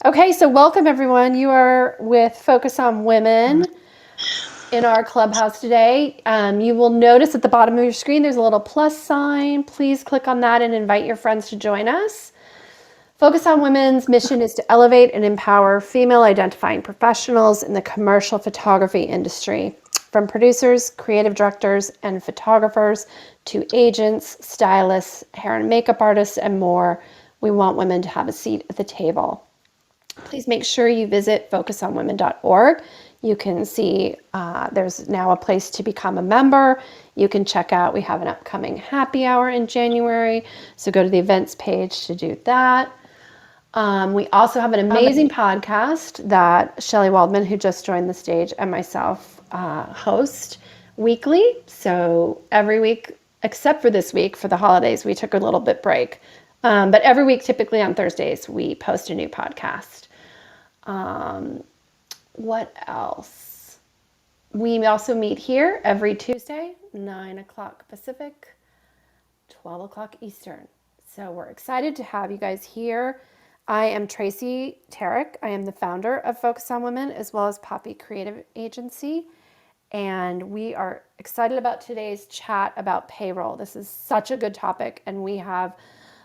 Okay, so welcome everyone. You are with Focus on Women in our clubhouse today. You will notice at the bottom of your screen there's a little plus sign. Please click on that and invite your friends to join us. Focus on Women's mission is to elevate and empower female identifying professionals in the commercial photography industry. From producers, creative directors, and photographers to agents, stylists, hair and makeup artists, and more, we want women to have a seat at the table. Please make sure you visit focusonwomen.org. You can see there's now a place to become a member. You can check out, we have an upcoming happy hour in January. So go to the events page to do that. We also have an amazing podcast that Shelley Waldman, who just joined the stage, and myself host weekly. So every week, except for this week, for the holidays, we took a little bit break. But every week, typically on Thursdays, we post a new podcast. What else? We also meet here every Tuesday, 9 o'clock Pacific, 12 o'clock Eastern. So we're excited to have you guys here. I am Traci Terrick. I am the founder of Focus on Women as well as Poppy Creative Agency. And we are excited about today's chat about payroll. This is such a good topic. And we have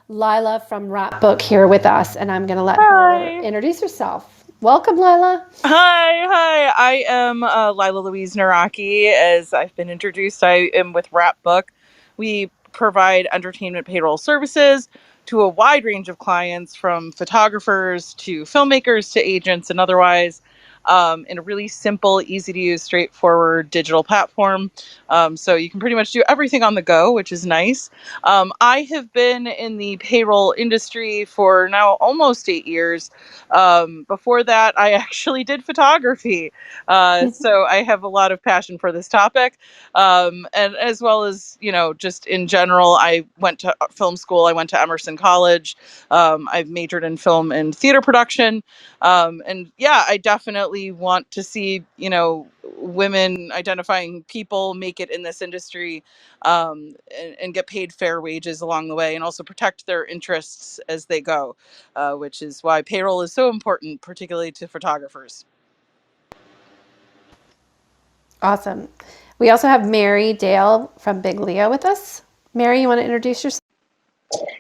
Lila from Wrapbook here with us. And I'm going to let her introduce herself. Welcome, Lila. Hi. I am Lila Nawrocki. As I've been introduced, I am with Wrapbook. We provide entertainment payroll services to a wide range of clients, from photographers to filmmakers to agents and otherwise, in a really simple, easy to use, straightforward digital platform. So you can pretty much do everything on the go, which is nice. I have been in the payroll industry for now almost 8 years. Before that, I actually did photography. So I have a lot of passion for this topic. And as well as, just in general, I went to film school. I went to Emerson College. I've majored in film and theater production. And yeah, I definitely want to see, women identifying people make it in this industry, and get paid fair wages along the way, and also protect their interests as they go, which is why payroll is so important, particularly to photographers. Awesome. We also have Mary Dail from Big Leo with us. Mary, you want to introduce yourself?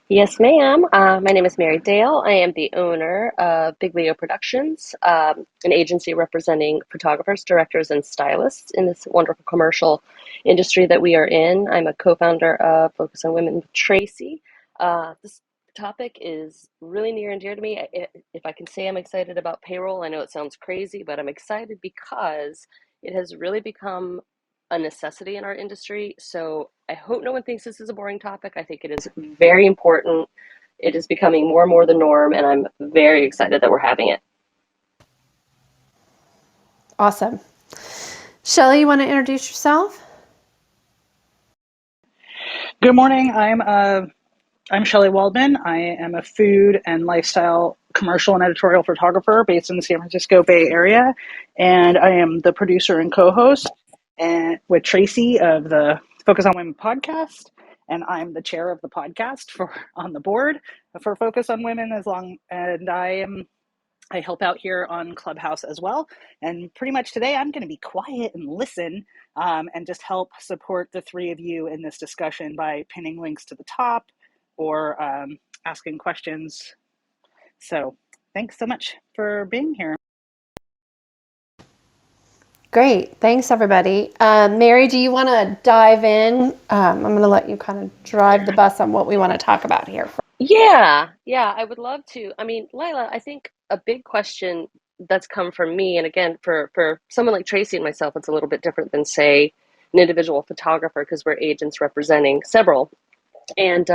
Yes, ma'am. My name is Mary Dail. I am the owner of Big Leo Productions, an agency representing photographers, directors, and stylists in this wonderful commercial industry that we are in. I'm a co-founder of Focus on Women with Traci. This topic is really near and dear to me. If I can say I'm excited about payroll, I know it sounds crazy, but I'm excited because it has really become a necessity in our industry. So I hope no one thinks this is a boring topic. I think it is very important. It is becoming more and more the norm, and I'm very excited that we're having it. Awesome. Shelley, you want to introduce yourself? Good morning. I'm Shelley Waldman. I am a food and lifestyle commercial and editorial photographer based in the San Francisco Bay Area, and I am the producer and co-host and with Traci of the Focus on Women podcast, and I'm the chair of the podcast for on the board for Focus on Women and I help out here on Clubhouse as well. And pretty much today I'm going to be quiet and listen, and just help support the three of you in this discussion by pinning links to the top or asking questions. So thanks so much for being here. Great. Thanks, everybody. Mary, do you want to dive in? I'm going to let you kind of drive the bus on what we want to talk about here. Yeah, I would love to. I mean, Lila, I think a big question that's come from me, and again, for someone like Traci and myself, it's a little bit different than, say, an individual photographer because we're agents representing several. And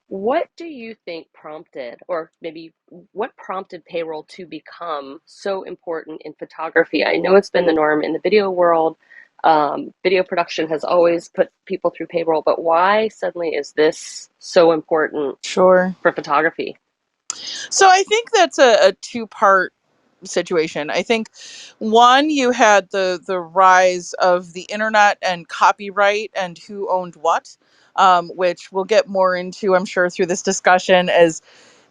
what do you think prompted, or maybe what prompted payroll to become so important in photography? I know it's been the norm in the video world. Video production has always put people through payroll, but why suddenly is this so important Sure. for photography? So I think that's a two-part situation. I think one, you had the rise of the internet and copyright and who owned what, which we'll get more into, I'm sure, through this discussion, as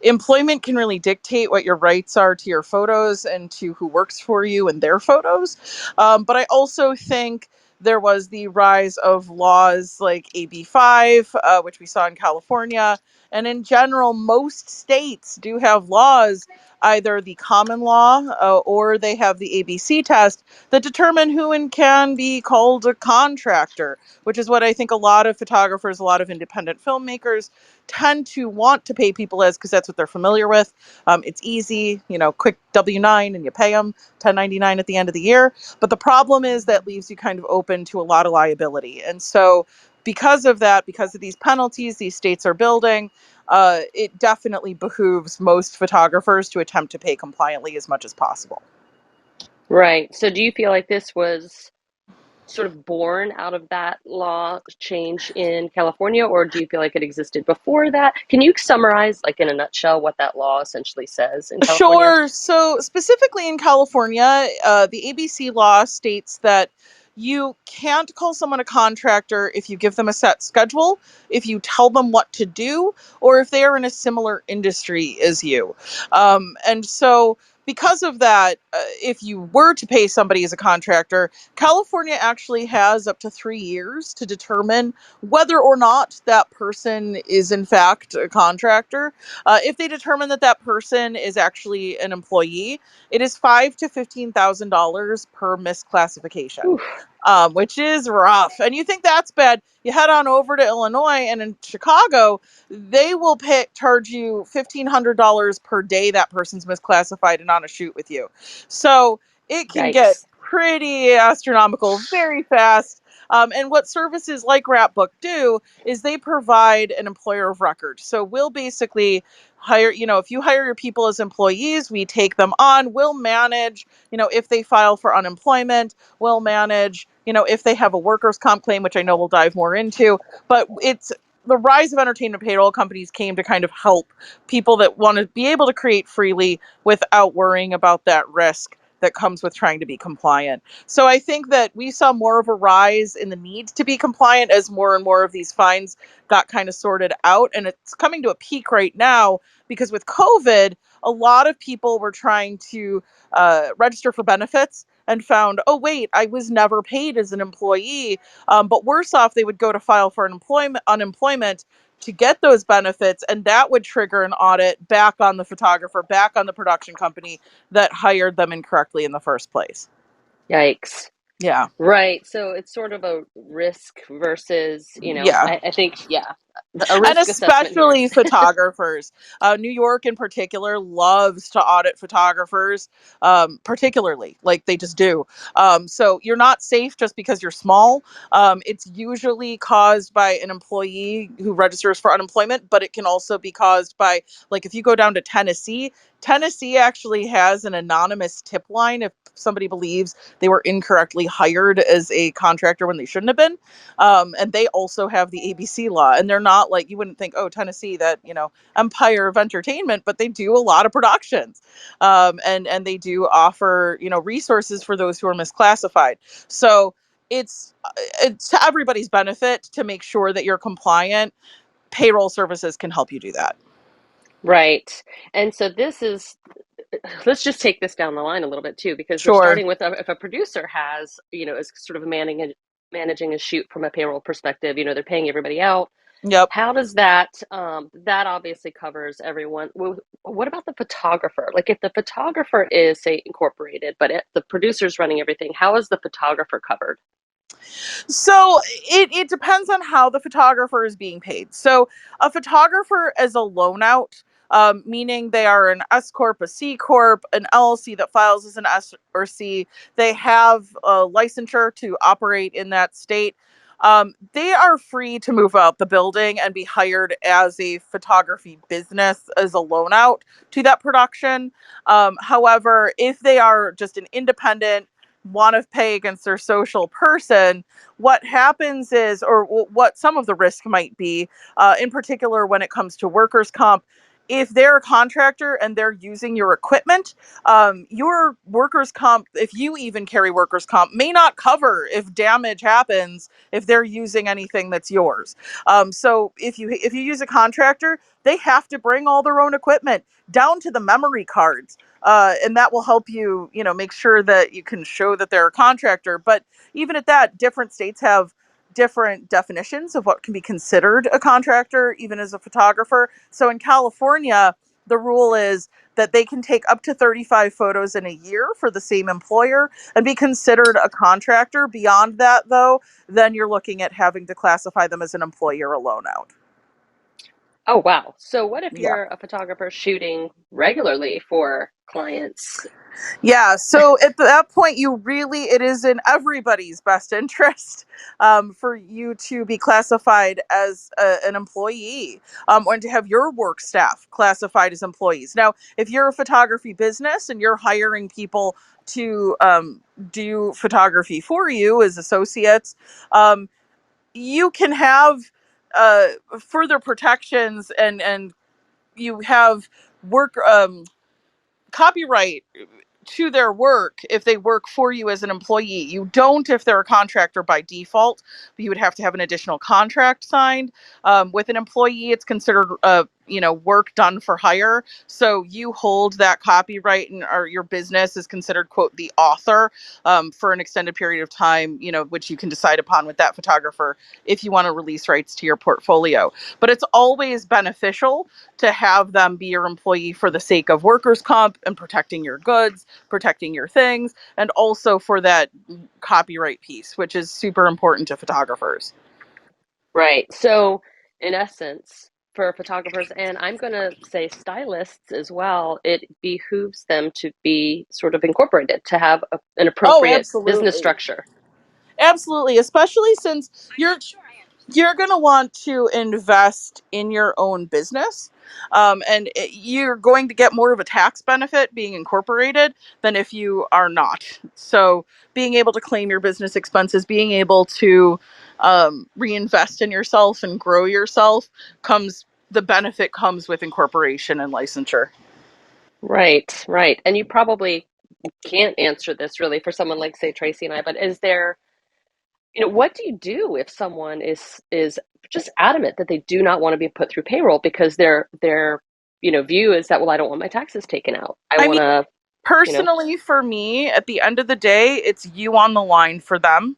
employment can really dictate what your rights are to your photos and to who works for you and their photos. But I also think there was the rise of laws like AB5, which we saw in California. And in general, most states do have laws, either the common law or they have the ABC test that determine who and can be called a contractor, which is what I think a lot of photographers, a lot of independent filmmakers tend to want to pay people as, because that's what they're familiar with. It's easy, quick W-9 and you pay them 1099 at the end of the year. But the problem is that leaves you kind of open to a lot of liability. And so because of that, because of these penalties these states are building, it definitely behooves most photographers to attempt to pay compliantly as much as possible. Right. So do you feel like this was sort of born out of that law change in California, or do you feel like it existed before that? Can you summarize, like in a nutshell, what that law essentially says in California? Sure. So, specifically in California, the ABC law states that you can't call someone a contractor if you give them a set schedule, if you tell them what to do, or if they are in a similar industry as you. And so, because of that, if you were to pay somebody as a contractor, California actually has up to 3 years to determine whether or not that person is, in fact, a contractor. If they determine that that person is actually an employee, it is $5,000 to $15,000 per misclassification, Oof, which is rough. And you think that's bad? You head on over to Illinois, and in Chicago, they will charge you $1,500 per day that person's misclassified and on a shoot with you. So it can get yikes. pretty astronomical very fast. And what services like Wrapbook do is they provide an employer of record. So we'll basically hire, if you hire your people as employees, we take them on, we'll manage, if they file for unemployment, we'll manage, if they have a workers' comp claim, which I know we'll dive more into. But it's the rise of entertainment payroll companies came to kind of help people that want to be able to create freely without worrying about that risk that comes with trying to be compliant. So I think that we saw more of a rise in the need to be compliant as more and more of these fines got kind of sorted out. And it's coming to a peak right now because with COVID, a lot of people were trying to register for benefits and found, oh, wait, I was never paid as an employee. But worse off, they would go to file for unemployment to get those benefits, and that would trigger an audit back on the photographer, back on the production company that hired them incorrectly in the first place. Yikes. Yeah. Right. So it's sort of a risk versus, Yeah. I think, yeah, a And risk assessment here. especially photographers. New York in particular loves to audit photographers, particularly, like they just do. So you're not safe just because you're small. It's usually caused by an employee who registers for unemployment, but it can also be caused by, like, if you go down to Tennessee, Tennessee actually has an anonymous tip line if somebody believes they were incorrectly hired as a contractor when they shouldn't have been. And they also have the ABC law, and they're not like, you wouldn't think, oh, Tennessee, that, empire of entertainment, but they do a lot of productions. And they do offer, resources for those who are misclassified. So it's to everybody's benefit to make sure that you're compliant. Payroll services can help you do that. Right. And so this is, let's just take this down the line a little bit too, because we're Sure. starting with if a producer has, is sort of managing a shoot from a payroll perspective, they're paying everybody out. Yep. How does that, that obviously covers everyone. What about the photographer? Like if the photographer is, say, incorporated, but the producer's running everything, how is the photographer covered? So it depends on how the photographer is being paid. So a photographer as a loan out, meaning they are an S corp, a C corp, an LLC that files as an S or C. They have a licensure to operate in that state. They are free to move out the building and be hired as a photography business as a loan out to that production. However, if they are just an independent, want to pay against their social person, what happens is, or what some of the risk might be, in particular when it comes to workers' comp, if they're a contractor and they're using your equipment, your workers' comp, if you even carry workers' comp, may not cover if damage happens if they're using anything that's yours. So if you use a contractor, they have to bring all their own equipment down to the memory cards. And that will help you, make sure that you can show that they're a contractor. But even at that, different states have different definitions of what can be considered a contractor, even as a photographer. So in California, the rule is that they can take up to 35 photos in a year for the same employer and be considered a contractor. Beyond that, though, then you're looking at having to classify them as an employer or loan out. Oh, wow. So what if Yeah. you're a photographer shooting regularly for clients? Yeah, so at that point, it is in everybody's best interest for you to be classified as an employee, and to have your work staff classified as employees. Now, if you're a photography business and you're hiring people to do photography for you as associates, um, you can have uh, further protections, and you have work copyright to their work if they work for you as an employee. You don't if they're a contractor by default, but you would have to have an additional contract signed. With an employee, it's considered work done for hire. So you hold that copyright, and or your business is considered, quote, the author for an extended period of time, which you can decide upon with that photographer if you want to release rights to your portfolio. But it's always beneficial to have them be your employee for the sake of workers' comp and protecting your goods, protecting your things, and also for that copyright piece, which is super important to photographers. Right. So, in essence, for photographers, and I'm going to say stylists as well, it behooves them to be sort of incorporated, to have an Oh, appropriate business absolutely. structure. Absolutely, especially since you're going to want to invest in your own business. And you're going to get more of a tax benefit being incorporated than if you are not. So, being able to claim your business expenses, being able to reinvest in yourself and grow yourself, the benefit comes with incorporation and licensure. Right, right. And you probably can't answer this really for someone like, say, Traci and I, but is there, what do you do if someone is just adamant that they do not want to be put through payroll because their view is that, well, I don't want my taxes taken out. I I want mean, to, you know, personally, for me, at the end of the day, it's you on the line for them.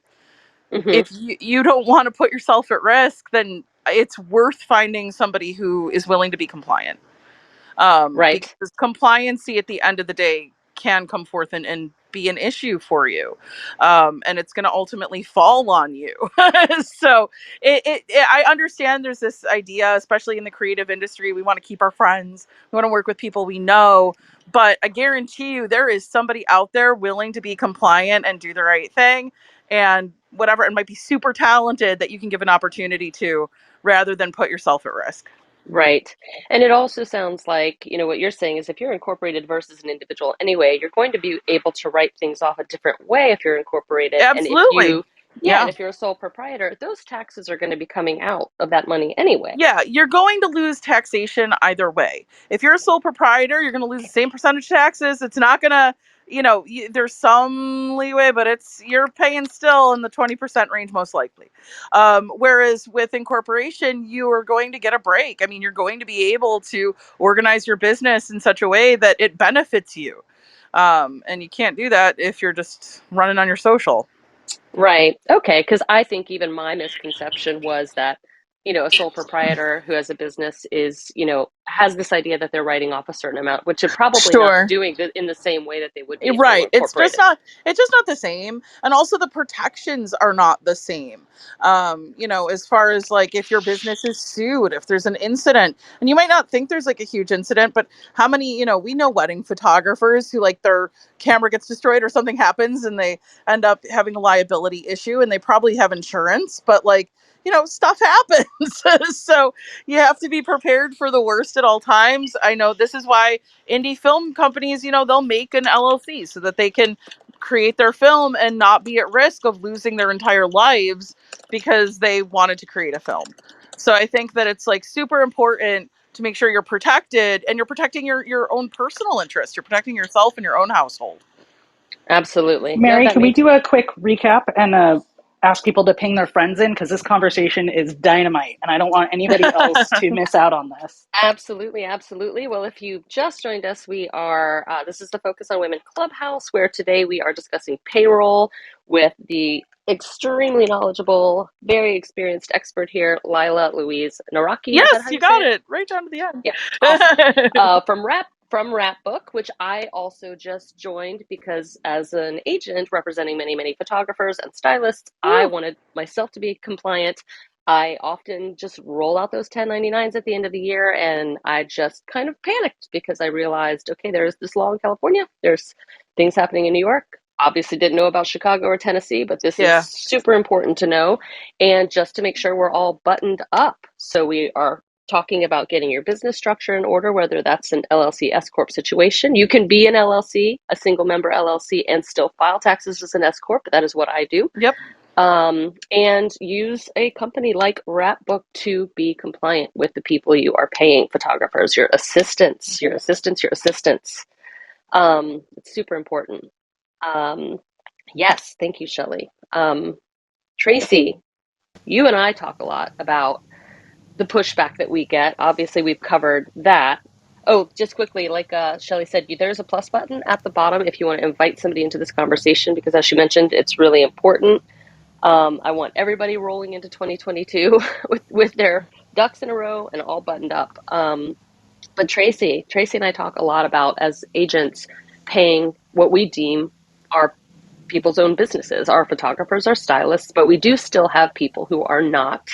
hmm If you don't want to put yourself at risk, then it's worth finding somebody who is willing to be compliant. right, Because compliancy at the end of the day can come forth and be an issue for you. And it's going to ultimately fall on you. So I understand there's this idea, especially in the creative industry, we want to keep our friends, we want to work with people we know. But I guarantee you, there is somebody out there willing to be compliant and do the right thing. And whatever, it might be super talented that you can give an opportunity to rather than put yourself at risk. right. And it also sounds like, what you're saying is if you're incorporated versus an individual anyway, you're going to be able to write things off a different way if you're incorporated. And if Absolutely. you, yeah, and Yeah. if you're a sole proprietor, those taxes are going to be coming out of that money anyway. Yeah, you're going to lose taxation either way. If you're a sole proprietor, you're going to lose the same percentage taxes. It's not going to, there's some leeway, but you're paying still in the 20% range most likely. Whereas with incorporation, you are going to get a break. I mean, you're going to be able to organize your business in such a way that it benefits you. And you can't do that if you're just running on your social. Right. Okay. Because I think even my misconception was that, a sole proprietor who has a business has this idea that they're writing off a certain amount, which they're probably not Sure. doing in the same way that they would be if they were Right. incorporated. It's just not the same. And also the protections are not the same. As far as like if your business is sued, if there's an incident, and you might not think there's like a huge incident, but how many, we know wedding photographers who like their camera gets destroyed or something happens and they end up having a liability issue and they probably have insurance, but like, stuff happens. So you have to be prepared for the worst at all times. I know this is why indie film companies, they'll make an LLC so that they can create their film and not be at risk of losing their entire lives because they wanted to create a film. So I think that it's like super important to make sure you're protected, and you're protecting your own personal interests. You're protecting yourself and your own household. Absolutely. No, Mary, that can we makes do a quick recap and ask people to ping their friends in? Because this conversation is dynamite, and I don't want anybody else to miss out on this. Absolutely, absolutely. Well, if you just joined us, we are, this is the Focus on Women Clubhouse, where today we are discussing payroll with the extremely knowledgeable, very experienced expert here, Lila Louise Nawrocki. Is that Yes, how you you say got it? it right down to the end. Yeah, awesome. From Wrapbook, which I also just joined because as an agent representing many, many photographers and stylists, I wanted myself to be compliant. I often just roll out those 1099s at the end of the year, and I just kind of panicked because I realized, okay, there's this law in California, there's things happening in New York. Obviously didn't know about Chicago or Tennessee, but this is super important to know, and just to make sure we're all buttoned up. So we are talking about getting your business structure in order, whether that's an LLC S Corp situation. You can be an LLC, a single member LLC, and still file taxes as an S Corp. That is what I do. Yep. And use a company like Wrapbook to be compliant with the people you are paying, photographers, your assistants, your assistants, your assistants. It's super important. Yes, thank you, Shelley. Traci, you and I talk a lot about the pushback that we get. Obviously, we've covered that. Oh, just quickly, like Shelley said, there's a plus button at the bottom if you want to invite somebody into this conversation, because as she mentioned, it's really important. I want everybody rolling into 2022 with their ducks in a row and all buttoned up. But Traci and I talk a lot about, as agents, paying what we deem our people's own businesses, our photographers, our stylists, but we do still have people who are not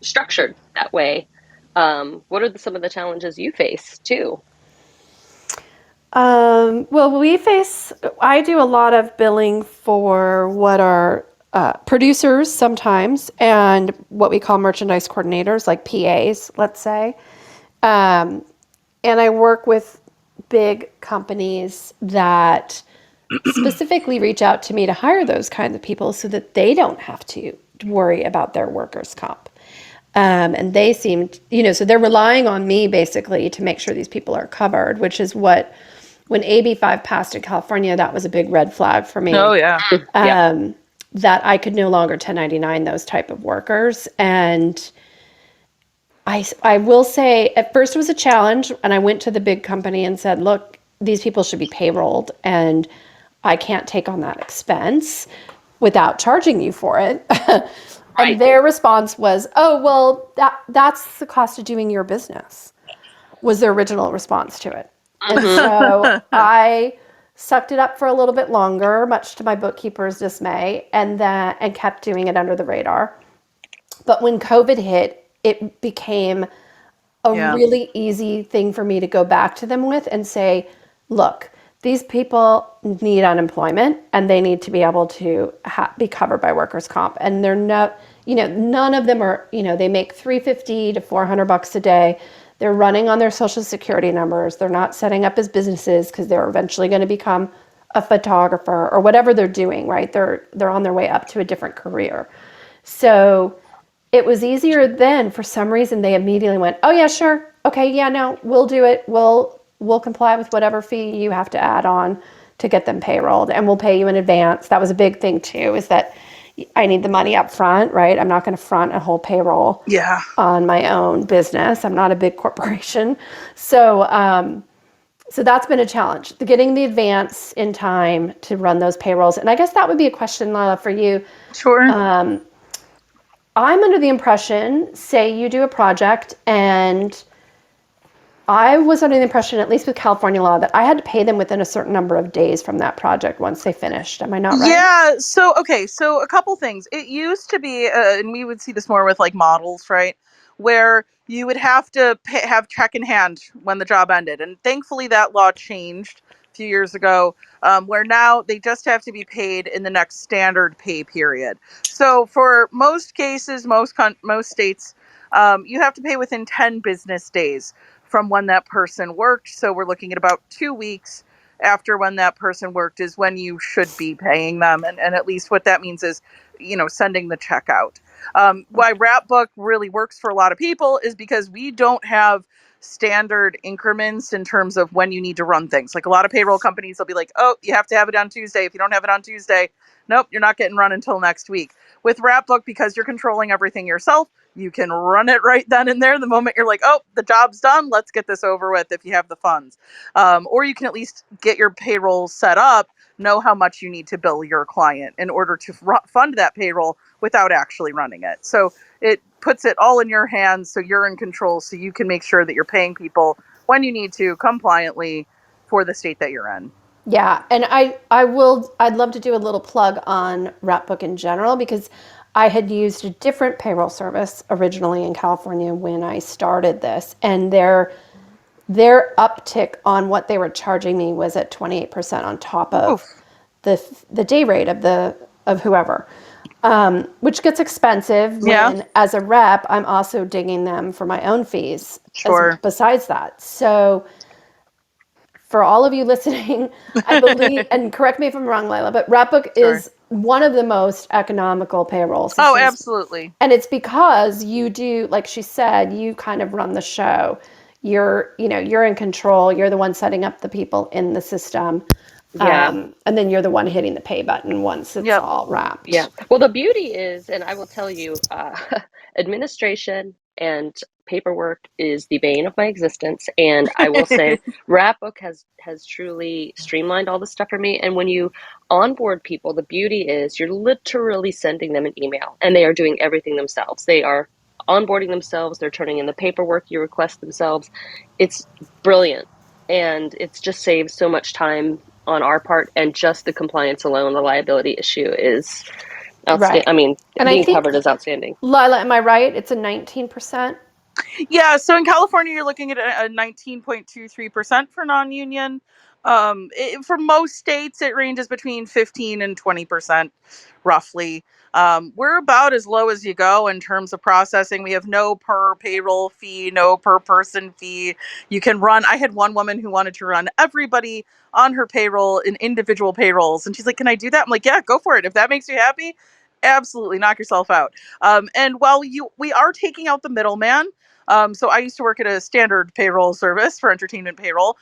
structured that way. What are some of the challenges you face too? Well, I do a lot of billing for what are producers sometimes and what we call merchandise coordinators, like PAs, let's say. Um, and I work with big companies that specifically reach out to me to hire those kinds of people so that they don't have to worry about their workers' comp. And they seemed, so they're relying on me basically to make sure these people are covered, which is what, when AB5 passed in California, that was a big red flag for me. Oh, yeah. That I could no longer 1099 those type of workers. And I will say at first it was a challenge, and I went to the big company and said, look, these people should be payrolled, and I can't take on that expense without charging you for it. Right. And their response was, oh, well, that's the cost of doing your business, was their original response to it. And so I sucked it up for a little bit longer, much to my bookkeeper's dismay, and kept doing it under the radar. But when COVID hit, it became a really easy thing for me to go back to them with and say, look, these people need unemployment and they need to be able to be covered by workers' comp. And they're not, none of them are, they make $350 to $400 a day. They're running on their social security numbers. They're not setting up as businesses because they're eventually going to become a photographer or whatever they're doing, right? They're on their way up to a different career. So it was easier then. For some reason, they immediately went, oh yeah, sure. Okay, yeah, no, we'll do it. We'll comply with whatever fee you have to add on to get them payrolled, and we'll pay you in advance. That was a big thing too, is that I need the money up front, right? I'm not going to front a whole payroll on my own business. I'm not a big corporation. So that's been a challenge, getting the advance in time to run those payrolls. And I guess that would be a question, Lila, for you. Sure. I'm under the impression, say you do a project, and I was under the impression, at least with California law, that I had to pay them within a certain number of days from that project once they finished. Am I not right? Yeah. So a couple things. It used to be, and we would see this more with like models, right? Where you would have to have check in hand when the job ended. And thankfully that law changed a few years ago, where now they just have to be paid in the next standard pay period. So for most cases, most states, you have to pay within 10 business days from when that person worked. So we're looking at about 2 weeks. after when that person worked is when you should be paying them. And at least what that means is, sending the check out. Why Wrapbook really works for a lot of people is because we don't have standard increments in terms of when you need to run things. Like a lot of payroll companies will be like, oh, you have to have it on Tuesday. If you don't have it on Tuesday, nope, you're not getting run until next week. With Wrapbook, because you're controlling everything yourself, you can run it right then and there. The moment you're like, oh, the job's done, let's get this over with if you have the funds. Or you can at least get your payroll set up, know how much you need to bill your client in order to fund that payroll without actually running it. So it puts it all in your hands, so you're in control, so you can make sure that you're paying people when you need to compliantly for the state that you're in. Yeah, and I'd love to do a little plug on Wrapbook in general because I had used a different payroll service originally in California when I started this, and their uptick on what they were charging me was at 28% on top of Oof. the day rate of whoever, which gets expensive Yeah, when, as a rep, I'm also digging them for my own fees as sure. besides that. So for all of you listening, I believe, and correct me if I'm wrong, Lila, but Wrapbook Sure. is one of the most economical payroll Oh, systems. absolutely. And it's because you do, like she said, you kind of run the show. You're in control. You're the one setting up the people in the system. Yeah. And then you're the one hitting the pay button once it's Yep. all Yeah. wrapped. Well, the beauty is, and I will tell you, administration and paperwork is the bane of my existence. And I will say, Wrapbook has truly streamlined all this stuff for me. And when you onboard people, the beauty is you're literally sending them an email, and they are doing everything themselves. They are onboarding themselves. They're turning in the paperwork you request themselves. It's brilliant, and it's just saved so much time on our part, and just the compliance alone, the liability issue is outstanding. Right. I mean, And I being think, covered is outstanding. Lila, am I right? It's a 19%? Yeah, so in California, you're looking at a 19.23% for non-union. For most states, it ranges between 15 and 20%, roughly. We're about as low as you go in terms of processing. We have no per payroll fee, no per person fee. You can run. I had one woman who wanted to run everybody on her payroll in individual payrolls, and she's like, "Can I do that?" I'm like, "Yeah, go for it. If that makes you happy, absolutely, knock yourself out." And while we are taking out the middleman. So I used to work at a standard payroll service for entertainment payroll.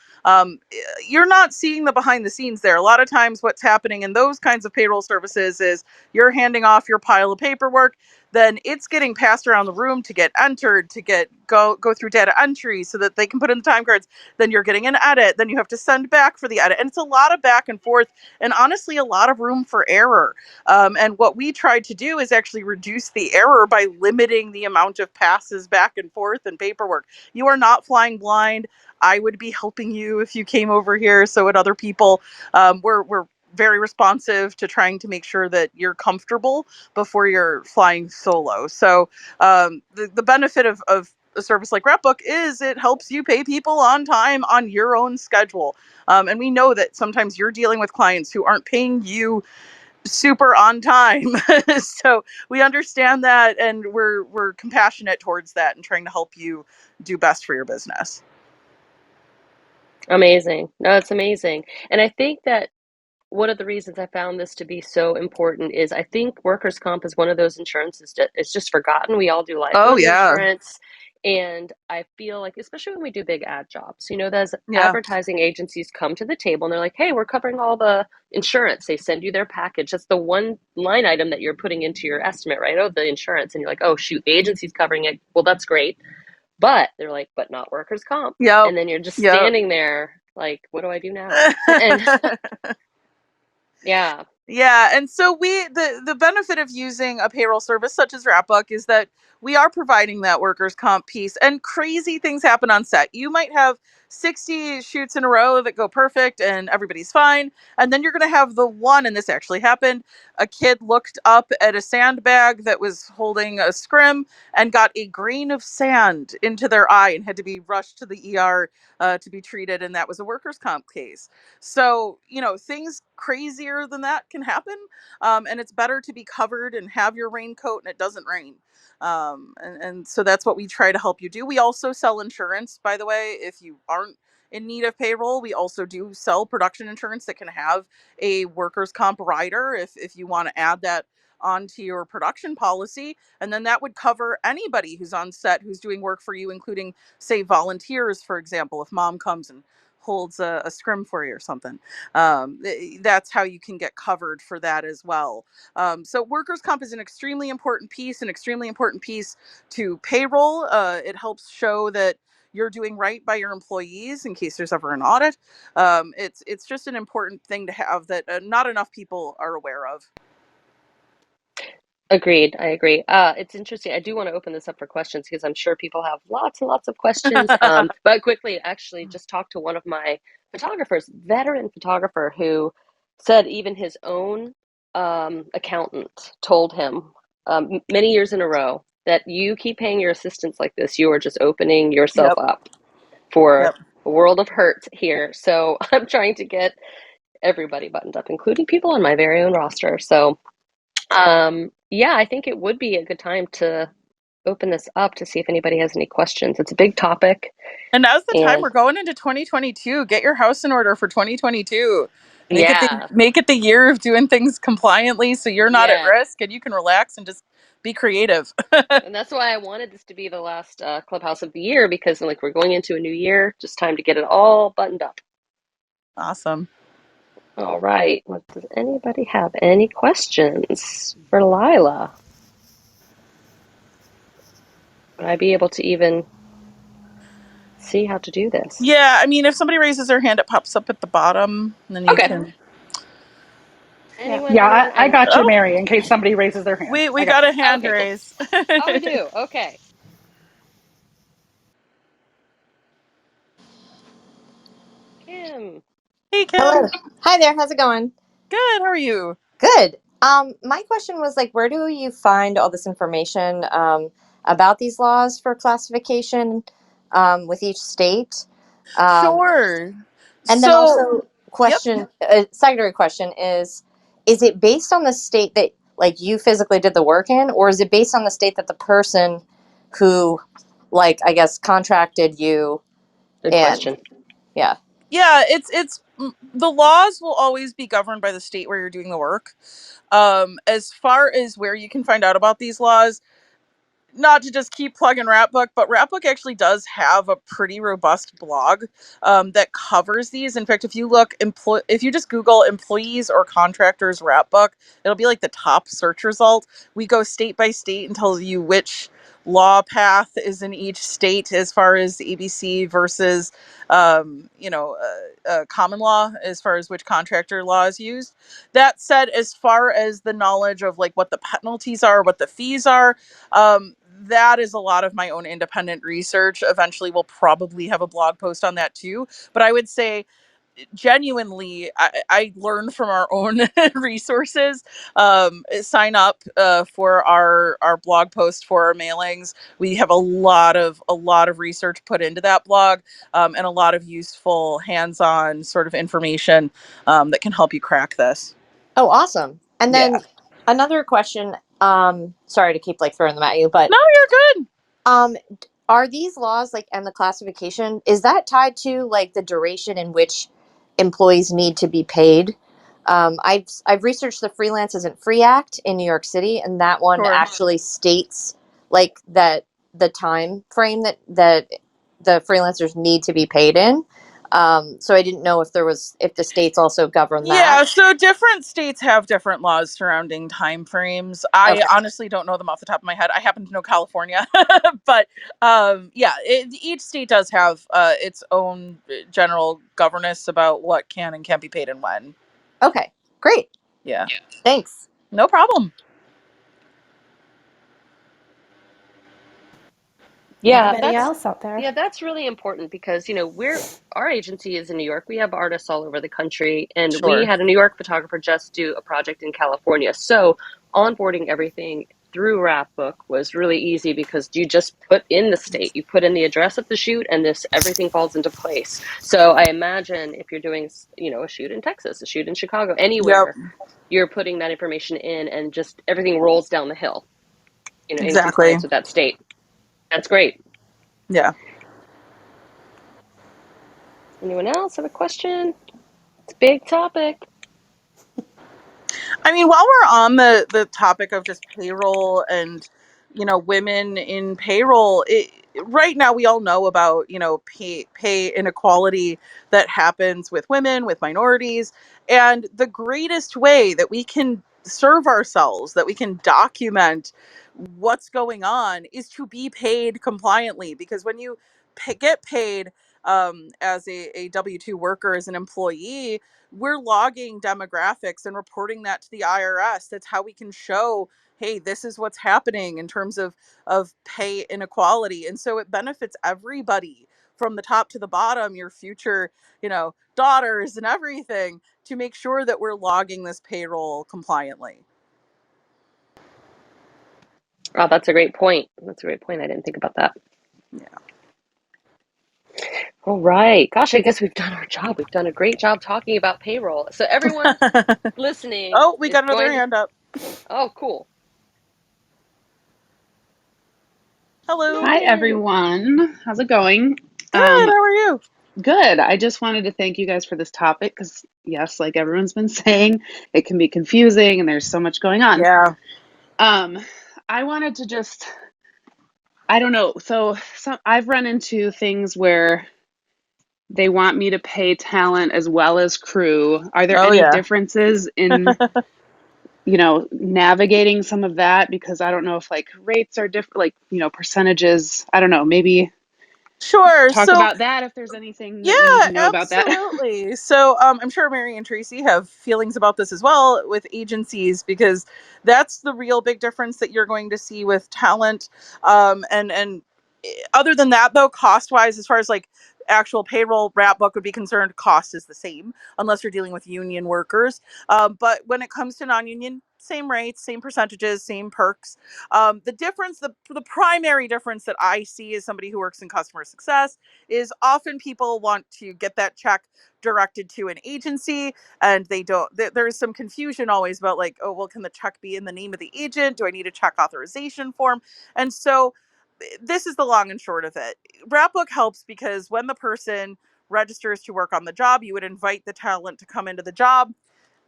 You're not seeing the behind the scenes there. A lot of times what's happening in those kinds of payroll services is you're handing off your pile of paperwork, then it's getting passed around the room to get entered, to go through data entry so that they can put in the time cards. Then you're getting an edit, then you have to send back for the edit. And it's a lot of back and forth, and honestly a lot of room for error. And what we tried to do is actually reduce the error by limiting the amount of passes back and forth and paperwork. You are not flying blind. I would be helping you if you came over here. So would other people. We're very responsive to trying to make sure that you're comfortable before you're flying solo. So the benefit of a service like Wrapbook is it helps you pay people on time on your own schedule. And we know that sometimes you're dealing with clients who aren't paying you super on time. So we understand that, and we're compassionate towards that and trying to help you do best for your business. Amazing. No, it's amazing. And I think that one of the reasons I found this to be so important is I think workers' comp is one of those insurances that it's just forgotten. We all do Oh liability yeah. insurance. And I feel like, especially when we do big ad jobs, those Yeah. advertising agencies come to the table and they're like, hey, we're covering all the insurance. They send you their package. That's the one line item that you're putting into your estimate, right? Oh, the insurance. And you're like, oh, shoot, the agency's covering it. Well, that's great. But they're like, but not workers' comp. Yep. And then you're just Yep. standing there like, what do I do now? And yeah. Yeah, and so the benefit of using a payroll service such as Wrapbook is that we are providing that workers' comp piece, and crazy things happen on set. You might have 60 shoots in a row that go perfect and everybody's fine, and then you're going to have the one, and this actually happened, a kid looked up at a sandbag that was holding a scrim and got a grain of sand into their eye and had to be rushed to the ER to be treated, and that was a workers' comp case. So, things crazier than that can happen. And it's better to be covered and have your raincoat and it doesn't rain. And so that's what we try to help you do. We also sell insurance, by the way, if you aren't in need of payroll. We also do sell production insurance that can have a workers' comp rider if you want to add that onto your production policy. And then that would cover anybody who's on set who's doing work for you, including, say, volunteers, for example, if mom comes and holds a scrim for you or something. That's how you can get covered for that as well. So workers' comp is an extremely important piece, to payroll. It helps show that you're doing right by your employees in case there's ever an audit. It's just an important thing to have that not enough people are aware of. Agreed. I agree. It's interesting. I do want to open this up for questions because I'm sure people have lots and lots of questions. But quickly, actually, just talked to one of my photographers, veteran photographer, who said even his own accountant told him many years in a row that you keep paying your assistants like this, you are just opening yourself Yep. up for Yep. a world of hurt here. So I'm trying to get everybody buttoned up, including people on my very own roster. So yeah, I think it would be a good time to open this up to see if anybody has any questions. It's a big topic, And now's the time. and We're going into 2022. Get your house in order for 2022. yeah, Make it the year of doing things compliantly so you're not at yeah. risk and you can relax and just be creative. And that's why I wanted this to be the last clubhouse of the year because like we're going into a new year, just time to get it all buttoned up. Awesome. All right. Does anybody have any questions for Lila? Would I be able to even see how to do this? Yeah, I mean, if somebody raises their hand, it pops up at the bottom, and then you Okay. can. Yeah. Anyone, Yeah, anyone, I got you, Oh, Mary, in case somebody raises their hand. we I got got you. a hand Okay, cool. raise. Oh, we do. Okay. Kim. Hey, Kim. Hello. Hi there. How's it going? Good. How are you? Good. My question was like, where do you find all this information about these laws for classification with each state? Um, Sure. and then So, also, yep. secondary question is it based on the state that like you physically did the work in, or is it based on the state that the person who, like, I guess, contracted you Good in? question. Yeah. Yeah, it's the laws will always be governed by the state where you're doing the work. As far as where you can find out about these laws, not to just keep plugging Wrapbook, but Wrapbook actually does have a pretty robust blog that covers these. In fact, if you if you just Google employees or contractors Wrapbook, it'll be like the top search result. We go state by state and tell you which law path is in each state as far as ABC versus, common law as far as which contractor law is used. That said, as far as the knowledge of like what the penalties are, what the fees are, that is a lot of my own independent research. Eventually, we'll probably have a blog post on that too. But I would say, genuinely, I learn from our own resources. Sign up for our blog post for our mailings. We have a lot of research put into that blog, and a lot of useful hands-on sort of information that can help you crack this. Oh, awesome. And Yeah. then another question, sorry to keep like throwing them at you, but No, you're good. um are these laws like and the classification is that tied to like the duration in which employees need to be paid? I've researched the Freelance Isn't Free Act in New York City, and that one Sure. actually states like that the time frame that the freelancers need to be paid in. So I didn't know if the states also govern that. Yeah, so different states have different laws surrounding time frames. I Okay. honestly don't know them off the top of my head. I happen to know California, but yeah, each state does have its own general governance about what can and can't be paid and when. Okay. Great. Yeah, Thanks. no problem. Yeah, Anybody else out there? that's really important because our agency is in New York. We have artists all over the country, and we Sure. had a New York photographer just do a project in California. So onboarding everything through Wrapbook was really easy because you just put in the state, you put in the address of the shoot, and this everything falls into place. So I imagine if you're doing a shoot in Texas, a shoot in Chicago, Yep. anywhere, you're putting that information in, and just everything rolls down the hill, in Exactly. compliance with that state. That's great. Yeah. Anyone else have a question? It's a big topic. I mean, while we're on the topic of just payroll and women in payroll, right now we all know about pay inequality that happens with women, with minorities, and the greatest way that we can serve ourselves, that we can document what's going on, is to be paid compliantly. Because when you get paid as a W-2 worker, as an employee, we're logging demographics and reporting that to the IRS. That's how we can show, hey, this is what's happening in terms of pay inequality. And so it benefits everybody from the top to the bottom, your future, daughters and everything, to make sure that we're logging this payroll compliantly. Oh, that's a great point. That's a great point. I didn't think about that. Yeah. All right. Gosh, I guess we've done our job. We've done a great job talking about payroll. So everyone listening Oh, we is got another going to. hand up. Oh, cool. Hello. Hi, everyone. How's it going? Good. How are you? Good. I just wanted to thank you guys for this topic because, yes, like everyone's been saying, it can be confusing and there's so much going on. Yeah. I wanted to just, I don't know. So I've run into things where they want me to pay talent as well as crew. Are there Oh, any yeah. differences in, navigating some of that? Because I don't know if like rates are different, like, percentages. I don't know. Maybe Sure. talk So, about that if there's anything yeah, that we need to know about that. absolutely. So I'm sure Mary and Traci have feelings about this as well with agencies, because that's the real big difference that you're going to see with talent. And other than that, though, cost wise, as far as like actual payroll wrap book would be concerned, cost is the same unless you're dealing with union workers. But when it comes to non-union, same rates, same percentages, same perks. The difference, the primary difference that I see as somebody who works in customer success, is often people want to get that check directed to an agency, and they don't. There's some confusion always about like, oh, well, can the check be in the name of the agent? Do I need a check authorization form? And so this is the long and short of it. Wrapbook helps because when the person registers to work on the job, you would invite the talent to come into the job.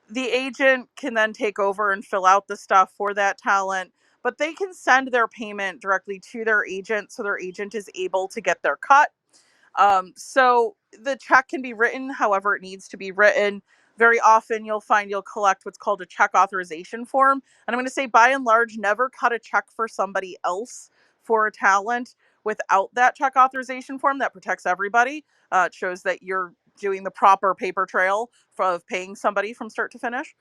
The agent can then take over and fill out the stuff for that talent, but they can send their payment directly to their agent, so their agent is able to get their cut. So the check can be written however it needs to be written. Very often you'll find you'll collect what's called a check authorization form. And I'm going to say, by and large, never cut a check for somebody else for a talent without that check authorization form. That protects everybody. It shows that you're doing the proper paper trail of paying somebody from start to finish.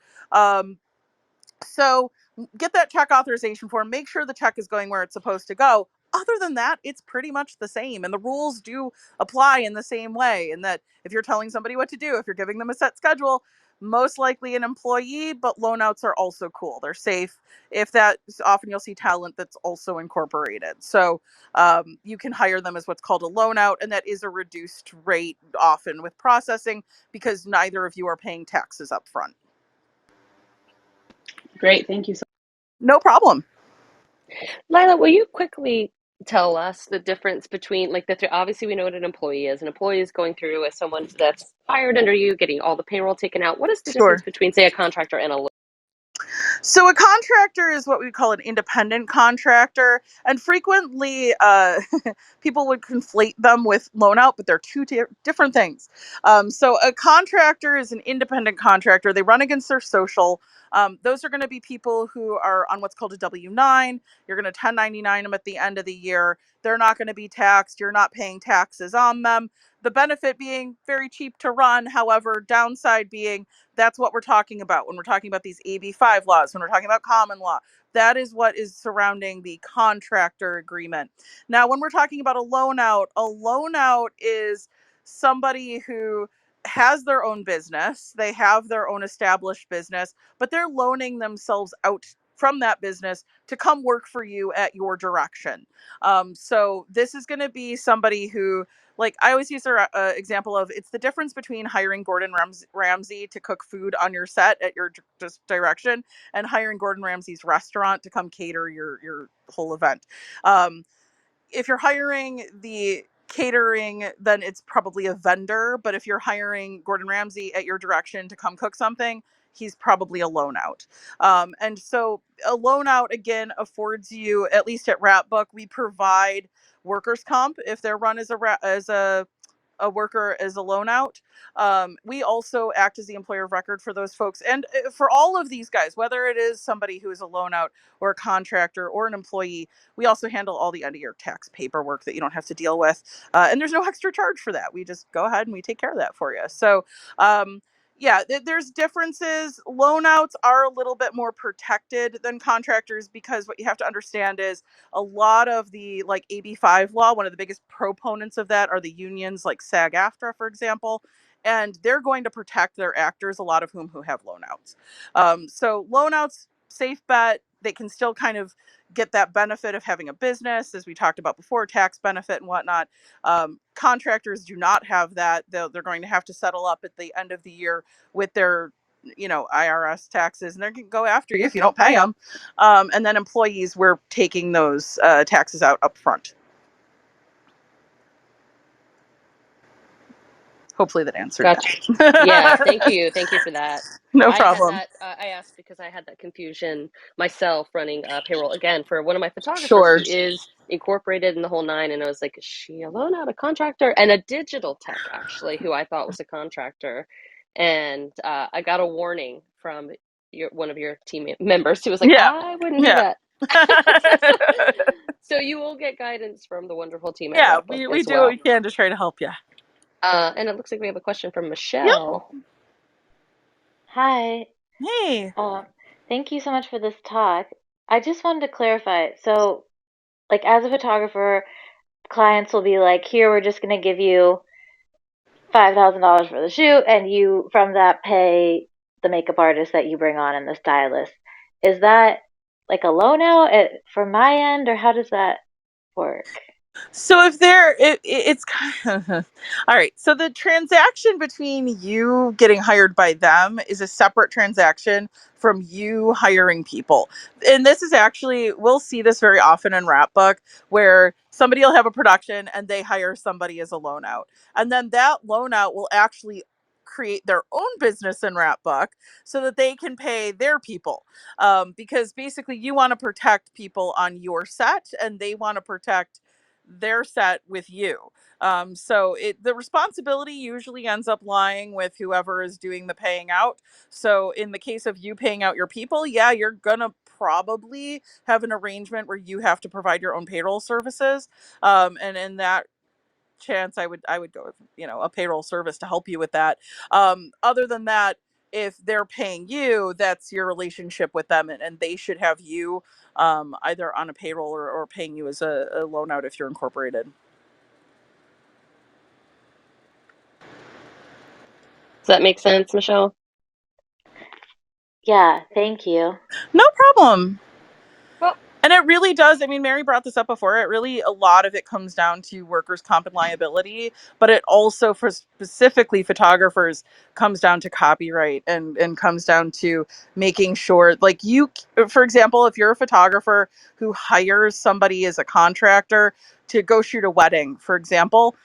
So get that check authorization form, make sure the check is going where it's supposed to go. Other than that, it's pretty much the same. And the rules do apply in the same way. And that if you're telling somebody what to do, if you're giving them a set schedule, most likely an employee, but loan outs are also cool. They're safe. If that, often you'll see talent that's also incorporated. So you can hire them as what's called a loan out. And that is a reduced rate often with processing, because neither of you are paying taxes up front. Great. Thank you so No problem. Lila, will you quickly tell us the difference between like the three? Obviously, we know what an employee is. An employee is going through as someone that's hired under you, getting all the payroll taken out. What is the difference Sure. between, say, a contractor and a So a contractor is what we call an independent contractor, and frequently people would conflate them with loan out, but they're two different things. So a contractor is an independent contractor. They run against their social. Those are going to be people who are on what's called a W-9. You're going to 1099 them at the end of the year. They're not going to be taxed. You're not paying taxes on them. The benefit being very cheap to run. However, downside being, that's what we're talking about when we're talking about these AB5 laws, when we're talking about common law. That is what is surrounding the contractor agreement. Now, when we're talking about a loan out is somebody who has their own business, they have their own established business, but they're loaning themselves out from that business to come work for you at your direction. So this is going to be somebody who, like, I always use their example of, it's the difference between hiring Gordon Ramsay to cook food on your set at your just direction, and hiring Gordon Ramsay's restaurant to come cater your whole event. If you're hiring the catering, then it's probably a vendor. But if you're hiring Gordon Ramsay at your direction to come cook something, he's probably a loan out. And so a loan out, again, affords you, at least at Wrapbook, we provide workers' comp if they're run as a worker as a loan out. We also act as the employer of record for those folks. And for all of these guys, whether it is somebody who is a loan out or a contractor or an employee, we also handle all the end of year tax paperwork that you don't have to deal with. And there's no extra charge for that. We just go ahead and we take care of that for you. So, yeah, there's differences. Loan outs are a little bit more protected than contractors, because what you have to understand is a lot of the like AB5 law, one of the biggest proponents of that are the unions like SAG-AFTRA, for example, and they're going to protect their actors, a lot of who have loan outs. So loan outs, safe bet. They can still kind of get that benefit of having a business, as we talked about before, tax benefit and whatnot. Contractors do not have that. They're going to have to settle up at the end of the year with their IRS taxes, and they're going to go after you if you don't pay them. And then employees, we're taking those taxes out up front. Hopefully that answered Gotcha. that. Yeah, thank you. Thank you for that. No I had problem. that. I asked because I had that confusion myself running payroll again for one of my photographers Sure. who is incorporated in the whole nine. And I was like, is she a loan out, a contractor? And a digital tech, actually, who I thought was a contractor. And I got a warning from one of your team members who was like, Yeah. I wouldn't do Yeah. that. So you will get guidance from the wonderful team at Yeah, Wrapbook we as do what well. we can to try to help you. And it looks like we have a question from Yep. Michelle. Hi. Hey. Thank you so much for this talk. I just wanted to clarify. So, like, as a photographer, clients will be like, here, we're just going to give you $5,000 for the shoot, and you, from that, pay the makeup artist that you bring on and the stylist. Is that like a loan out from my end, or how does that work? So if it's kind of all right. So the transaction between you getting hired by them is a separate transaction from you hiring people. And this is actually, we'll see this very often in Wrapbook, where somebody will have a production and they hire somebody as a loan out. And then that loan out will actually create their own business in Wrapbook so that they can pay their people. Because basically you want to protect people on your set and they want to protect their set with you. So the responsibility usually ends up lying with whoever is doing the paying out. So in the case of you paying out your people, yeah, you're gonna probably have an arrangement where you have to provide your own payroll services. And in that chance, I would go with a payroll service to help you with that. Other than that, if they're paying you, that's your relationship with them, and they should have you either on a payroll or paying you as a loan out if you're incorporated. Does that make sense, Michelle? Yeah, thank you. No problem. Well, And it really does. I mean, Mary brought this up before. It really, a lot of it comes down to workers' comp and liability, but it also, for specifically photographers, comes down to copyright and comes down to making sure, like for example, if you're a photographer who hires somebody as a contractor to go shoot a wedding, for example,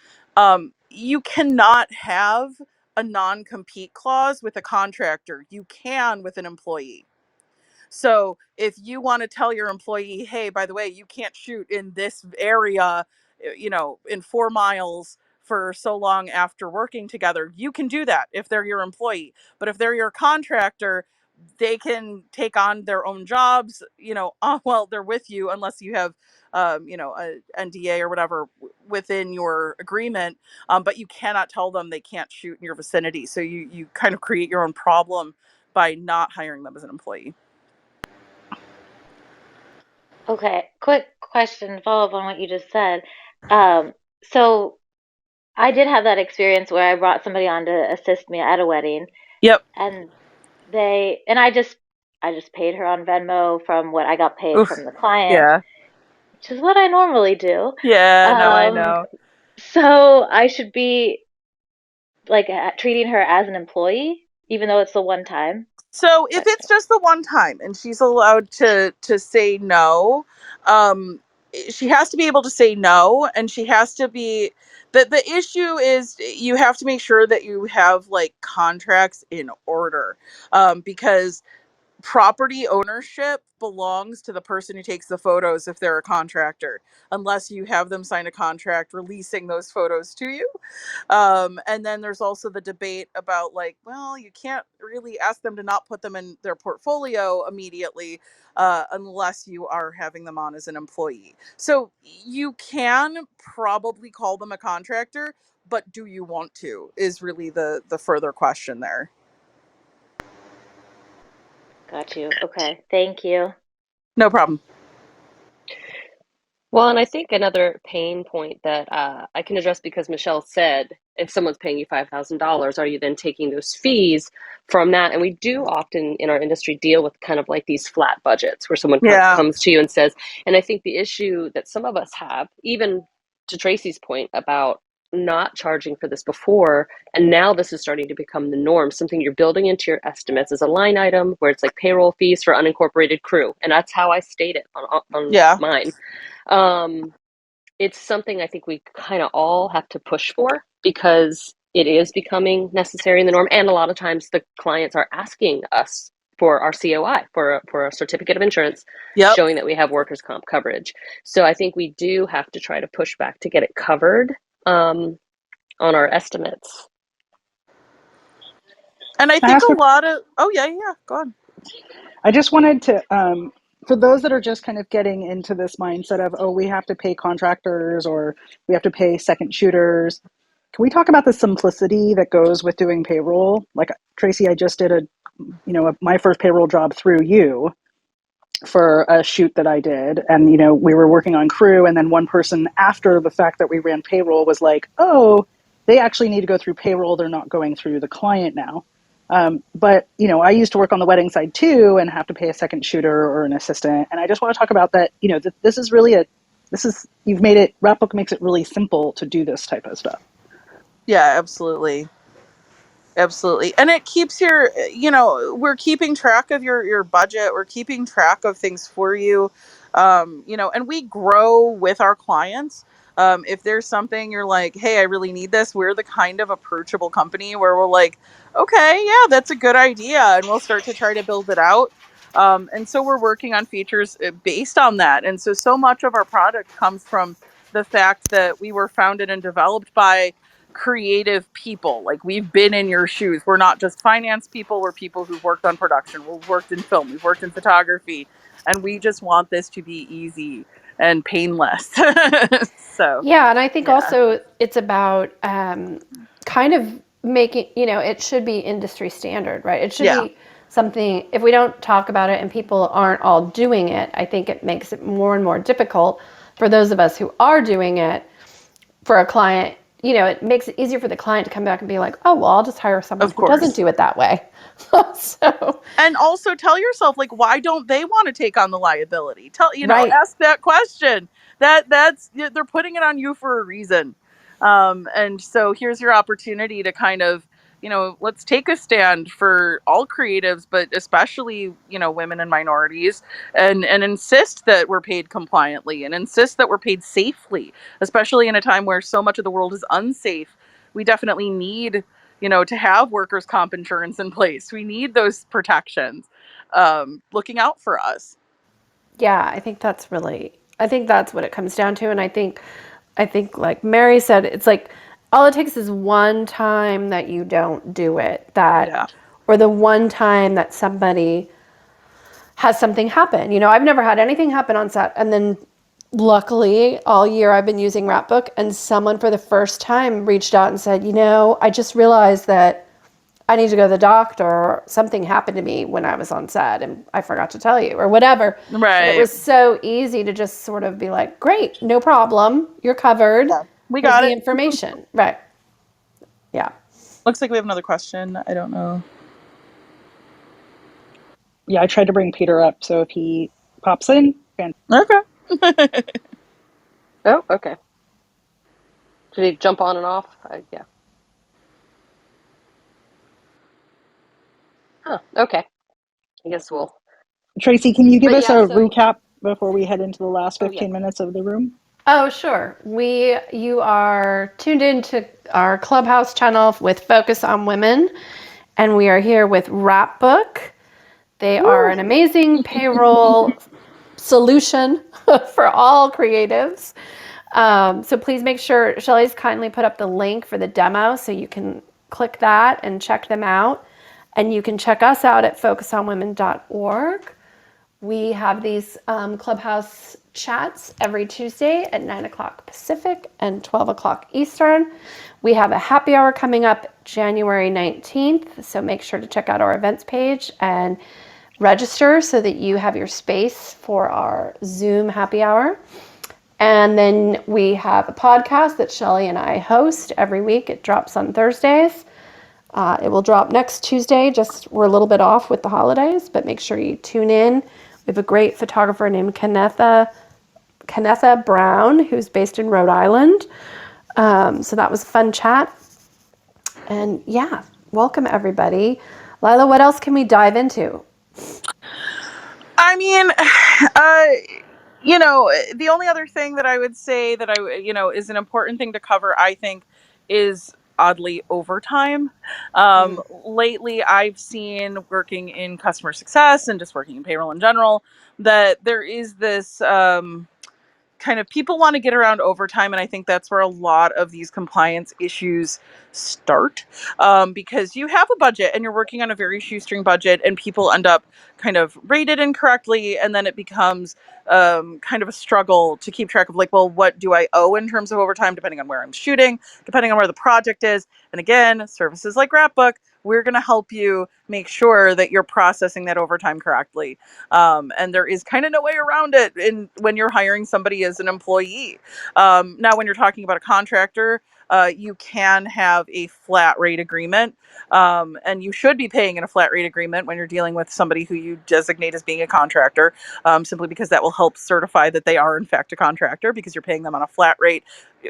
you cannot have a non-compete clause with a contractor. You can with an employee. So if you want to tell your employee, hey, by the way, you can't shoot in this area, in 4 miles for so long after working together, you can do that if they're your employee. But if they're your contractor, they can take on their own jobs, while they're with you, unless you have, a NDA or whatever within your agreement. But you cannot tell them they can't shoot in your vicinity. So you kind of create your own problem by not hiring them as an employee. Okay, quick question, follow up on what you just said. So I did have that experience where I brought somebody on to assist me at a wedding, Yep. and I just paid her on Venmo from what I got paid Oof. from the client, Yeah. which is what I normally do. Yeah. No, I Um, know. so I should be like treating her as an employee, even though it's the one time. So Is if that it's correct? just the one time and she's allowed to say no, um, she has to be able to say no, and she has to be, the issue is you have to make sure that you have like contracts in order, because property ownership belongs to the person who takes the photos if they're a contractor, unless you have them sign a contract releasing those photos to you. And then there's also the debate about like, well, you can't really ask them to not put them in their portfolio immediately, unless you are having them on as an employee. So you can probably call them a contractor, but do you want to is really the further question there. Got you. Okay. Thank you. No problem. Well, and I think another pain point that I can address, because Michelle said, if someone's paying you $5,000, are you then taking those fees from that? And we do often in our industry deal with kind of like these flat budgets where someone Yeah. comes to you and says, and I think the issue that some of us have, even to Traci's point about not charging for this before, and now this is starting to become the norm, something you're building into your estimates as a line item where it's like payroll fees for unincorporated crew. And that's how I state it on Yeah. mine. It's something I think we kind of all have to push for, because it is becoming necessary in the norm. And a lot of times the clients are asking us for our COI, for a certificate of insurance, Yep. showing that we have workers' comp coverage. So I think we do have to try to push back to get it covered on our estimates. And I Can I think ask a a lot of, oh yeah, yeah, go on. I just wanted to, for those that are just kind of getting into this mindset of, oh, we have to pay contractors or we have to pay second shooters, can we talk about the simplicity that goes with doing payroll? Like Traci, I just did my first payroll job through you for a shoot that I did. And, we were working on crew. And then one person after the fact that we ran payroll was like, oh, they actually need to go through payroll. They're not going through the client now. But, I used to work on the wedding side too and have to pay a second shooter or an assistant. And I just want to talk about that, this is really you've made it, Wrapbook makes it really simple to do this type of stuff. Yeah, absolutely. Absolutely. And it keeps your, we're keeping track of your budget. We're keeping track of things for you. And we grow with our clients. If there's something you're like, hey, I really need this, we're the kind of approachable company where we're like, okay, yeah, that's a good idea. And we'll start to try to build it out. And so we're working on features based on that. And so much of our product comes from the fact that we were founded and developed by creative people. Like, we've been in your shoes. We're not just finance people. We're people who've worked on production. We've worked in film. We've worked in photography. And we just want this to be easy and painless. So, Yeah, and I think yeah. also it's about kind of making, it should be industry standard, right? It should Yeah, be something, if we don't talk about it and people aren't all doing it, I think it makes it more and more difficult for those of us who are doing it for a client. It makes it easier for the client to come back and be like, oh, well, I'll just hire someone of who doesn't course. do it that way. So, And also tell yourself, like, why don't they want to take on the liability? right. Ask that question. That's they're putting it on you for a reason. And so here's your opportunity to kind of, let's take a stand for all creatives, but especially, women and minorities, and insist that we're paid compliantly and insist that we're paid safely, especially in a time where so much of the world is unsafe. We definitely need, to have workers' comp insurance in place. We need those protections, looking out for us. Yeah, I think that's what it comes down to. And I think like Mary said, it's like all it takes is one time that you don't do it, Yeah, or the one time that somebody has something happen. I've never had anything happen on set. And then luckily all year I've been using Wrapbook, and someone for the first time reached out and said, I just realized that I need to go to the doctor, or something happened to me when I was on set and I forgot to tell you, or whatever. And it right. was so easy to just sort of be like, great, no problem. You're covered. Yeah, we Here's got the it. information. Right. Yeah. Looks like we have another question. I don't know. Yeah, I tried to bring Peter up, so if he pops in, fantastic. Okay. Oh, okay. Did he jump on and off? Yeah. Huh, okay. I guess we'll. Traci, can you give But us yeah, a so recap before we head into the last Oh, yeah. 15 minutes of the room? Oh, sure. You are tuned into our Clubhouse channel with Focus on Women, and we are here with Wrapbook. They are an amazing payroll solution for all creatives. So please make sure Shelly's kindly put up the link for the demo so you can click that and check them out. And you can check us out at focusonwomen.org. We have these Clubhouse chats every Tuesday at 9 o'clock Pacific and 12 o'clock Eastern. We have a happy hour coming up January 19th, so make sure to check out our events page and register so that you have your space for our Zoom happy hour. And then we have a podcast that Shelly and I host every week. It drops on Thursdays. It will drop next Tuesday. Just we're a little bit off with the holidays, but make sure you tune in. We have a great photographer named Kennetha Brown, who's based in Rhode Island. So that was a fun chat. And yeah, welcome everybody. Lila, what else can we dive into? I mean, the only other thing that I would say that is an important thing to cover, I think, is oddly overtime. Lately, I've seen working in customer success and just working in payroll in general that there is this kind of people want to get around overtime, and I think that's where a lot of these compliance issues start, because you have a budget and you're working on a very shoestring budget, and people end up kind of rated incorrectly, and then it becomes kind of a struggle to keep track of, like, well, what do I owe in terms of overtime, depending on where I'm shooting, depending on where the project is. And again, services like Wrapbook, we're going to help you make sure that you're processing that overtime correctly. And there is kind of no way around it when you're hiring somebody as an employee. Now, when you're talking about a contractor, you can have a flat rate agreement, and you should be paying in a flat rate agreement when you're dealing with somebody who you designate as being a contractor, simply because that will help certify that they are in fact a contractor, because you're paying them on a flat rate.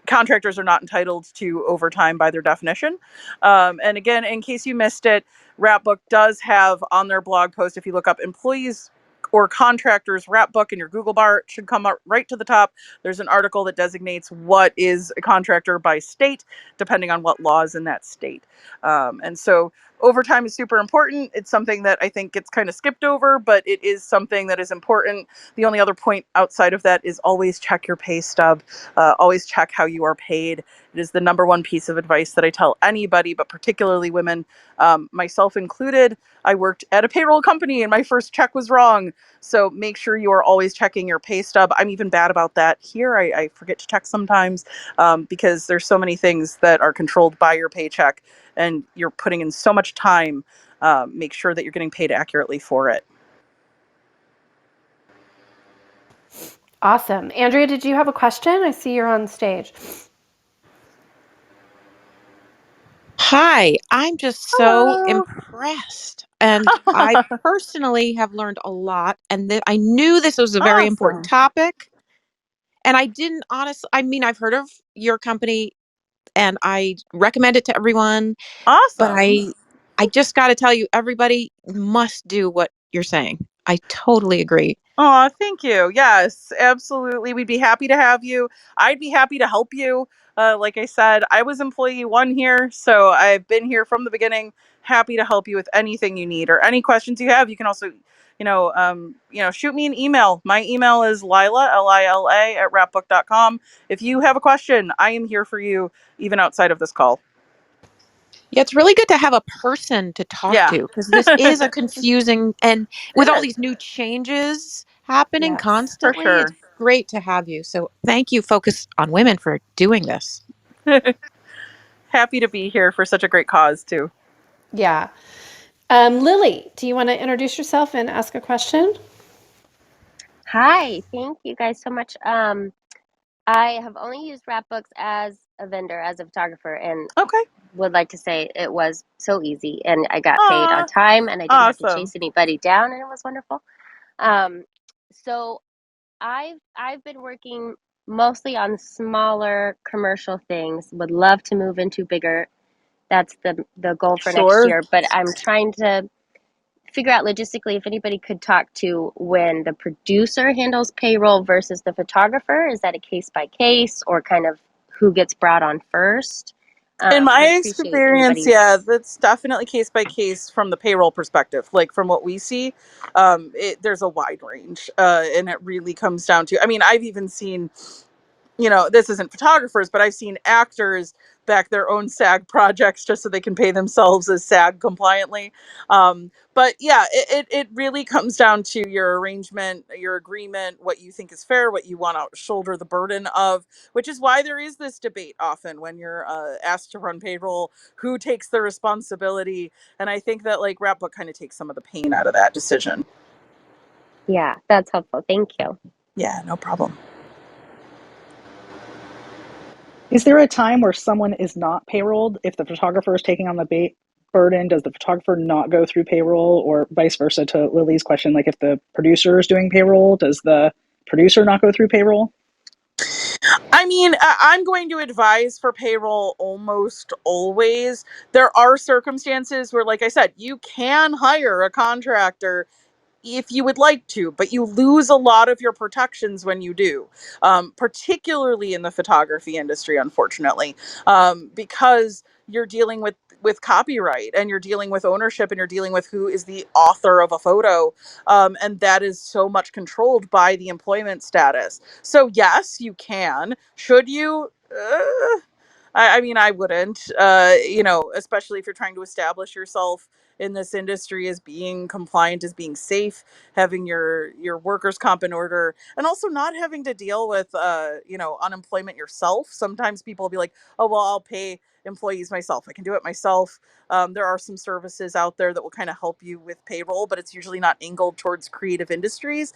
Contractors are not entitled to overtime by their definition. And again, in case you missed it, Wrapbook does have on their blog post, if you look up employees or contractors Wrapbook in your Google bar, it should come up right to the top. There's an article that designates what is a contractor by state, depending on what laws in that state. And so overtime is super important. It's something that I think gets kind of skipped over, but it is something that is important. The only other point outside of that is always check your pay stub. Always check how you are paid. It is the number one piece of advice that I tell anybody, but particularly women, myself included. I worked at a payroll company and my first check was wrong. So make sure you are always checking your pay stub. I'm even bad about that here. I forget to check sometimes, because there's so many things that are controlled by your paycheck, and you're putting in so much time. Make sure that you're getting paid accurately for it. Awesome. Andrea, did you have a question? I see you're on stage. Hi, I'm just so Hello. impressed. And I personally have learned a lot. And I knew this was a very important Awesome. topic. And I didn't honestly, I mean, I've heard of your company and I recommend it to everyone. But Awesome. I just got to tell you, everybody must do what you're saying. I totally agree. Oh, thank you. Yes, absolutely. We'd be happy to have you. I'd be happy to help you. Like I said, I was employee one here, so I've been here from the beginning. Happy to help you with anything you need or any questions you have. You can also, shoot me an email. My email is Lila, Lila, at wrapbook.com. If you have a question, I am here for you, even outside of this call. Yeah, it's really good to have a person to talk Yeah. to, because this is a confusing, and with all these new changes happening Yes. For constantly, it's sure. great to have you. So thank you, Focus on Women, for doing this. Happy to be here for such a great cause, too. Yeah. Lily, do you want to introduce yourself and ask a question? Hi, thank you guys so much. I have only used Wrapbooks as a vendor, as a photographer, and Okay. would like to say it was so easy, and I got paid on Aw, time, and I didn't have to awesome. chase anybody down, and it was wonderful. So I've been working mostly on smaller commercial things. Would love to move into bigger. That's the goal for next Sure. year, but I'm trying to figure out logistically if anybody could talk to when the producer handles payroll versus the photographer. Is that a case by case, or kind of who gets brought on first? In my Would appreciate experience, anybody's. yeah, that's definitely case by case from the payroll perspective. Like from what we see, there's a wide range, and it really comes down to. I mean, I've even seen, this isn't photographers, but I've seen actors back their own SAG projects just so they can pay themselves as SAG compliantly. But yeah, it really comes down to your arrangement, your agreement, what you think is fair, what you want to shoulder the burden of, which is why there is this debate often when you're asked to run payroll, who takes the responsibility. And I think that like Wrapbook kind of takes some of the pain out of that decision. Yeah, that's helpful. Thank you. Yeah, no problem. Is there a time where someone is not payrolled? If the photographer is taking on the burden, does the photographer not go through payroll, or vice versa to Lily's question? Like if the producer is doing payroll, does the producer not go through payroll? I mean, I'm going to advise for payroll almost always. There are circumstances where, like I said, you can hire a contractor if you would like to, but you lose a lot of your protections when you do, particularly in the photography industry, unfortunately, because you're dealing with copyright, and you're dealing with ownership, and you're dealing with who is the author of a photo, and that is so much controlled by the employment status. So yes, you can. Should you? I mean, I wouldn't, especially if you're trying to establish yourself in this industry as being compliant, as being safe, having your workers' comp in order, and also not having to deal with, unemployment yourself. Sometimes people will be like, oh, well, I'll pay employees myself. I can do it myself. There are some services out there that will kind of help you with payroll, but it's usually not angled towards creative industries.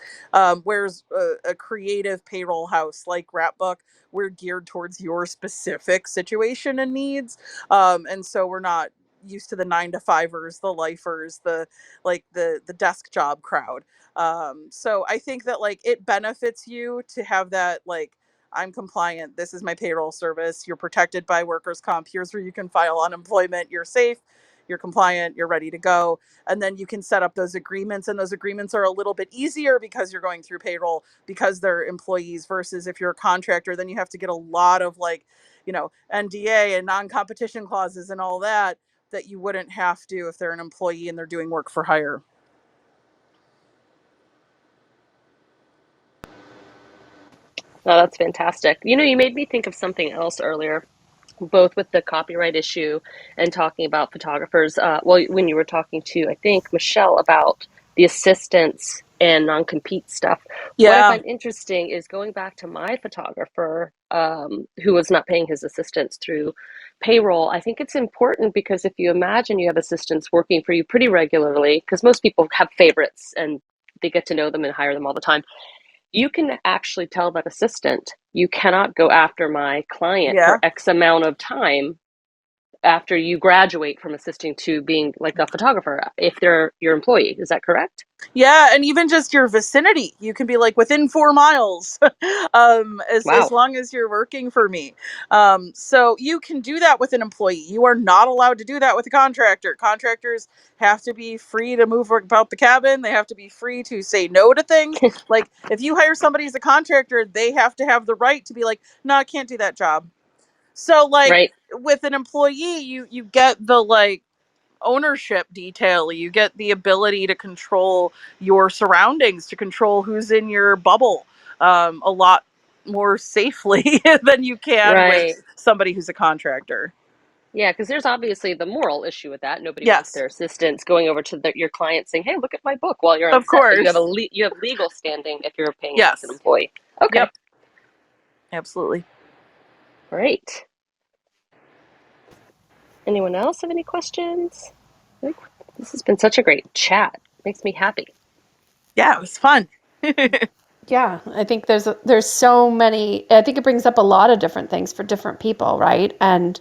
Whereas a creative payroll house like Wrapbook, we're geared towards your specific situation and needs. And so we're not used to the 9 to 5ers, the lifers, the desk job crowd. So I think that like it benefits you to have that, like, I'm compliant. This is my payroll service. You're protected by workers' comp. Here's where you can file unemployment. You're safe. You're compliant. You're ready to go. And then you can set up those agreements. And those agreements are a little bit easier because you're going through payroll, because they're employees, versus if you're a contractor, then you have to get a lot of like, NDA and non-competition clauses and all that you wouldn't have to if they're an employee and they're doing work for hire. No, that's fantastic. You made me think of something else earlier, both with the copyright issue and talking about photographers. Well, when you were talking to, I think, Michelle about the assistants and non-compete stuff, what I Yeah. find interesting is going back to my photographer, who was not paying his assistants through payroll. I think it's important because if you imagine you have assistants working for you pretty regularly, because most people have favorites and they get to know them and hire them all the time, you can actually tell that assistant, you cannot go after my client for Yeah. X amount of time after you graduate from assisting to being like a photographer if they're your employee. Is that correct? Yeah, and even just your vicinity. You can be like within 4 miles, as Wow. long as you're working for me. So you can do that with an employee. You are not allowed to do that with a contractor. Contractors have to be free to move about the cabin. They have to be free to say no to things. Like if you hire somebody as a contractor, they have to have the right to be like, no, I can't do that job. So like Right. with an employee, you get the like ownership detail. You get the ability to control your surroundings, to control who's in your bubble, a lot more safely than you can with Right. somebody who's a contractor. Yeah, because there's obviously the moral issue with that. Nobody wants Yes, their assistants going over to your client saying, "Hey, look at my book," while you're on of set. But you have course. you have legal standing if you're paying them as an Yes. employee. Okay, Yep. Absolutely. great. Anyone else have any questions? This has been such a great chat. Makes me happy. Yeah, it was fun. Yeah, I think there's so many. I think it brings up a lot of different things for different people, right? And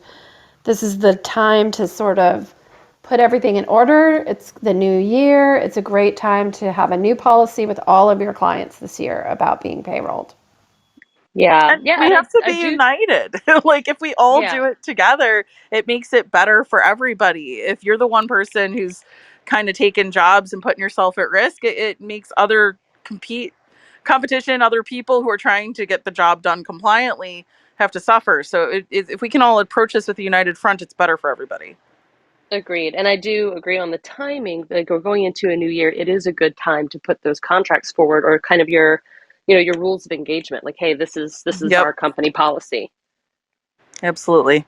this is the time to sort of put everything in order. It's the new year. It's a great time to have a new policy with all of your clients this year about being payrolled. Yeah, And yeah, we and have to I be do. united. Like if we all Yeah, do it together, it makes it better for everybody. If you're the one person who's kind of taking jobs and putting yourself at risk, it makes other competition, other people who are trying to get the job done compliantly have to suffer. So if we can all approach this with a united front, it's better for everybody. Agreed. And I do agree on the timing. Like, we're going into a new year. It is a good time to put those contracts forward, or kind of your, your rules of engagement. Like, hey, this is Yep, our company policy. absolutely.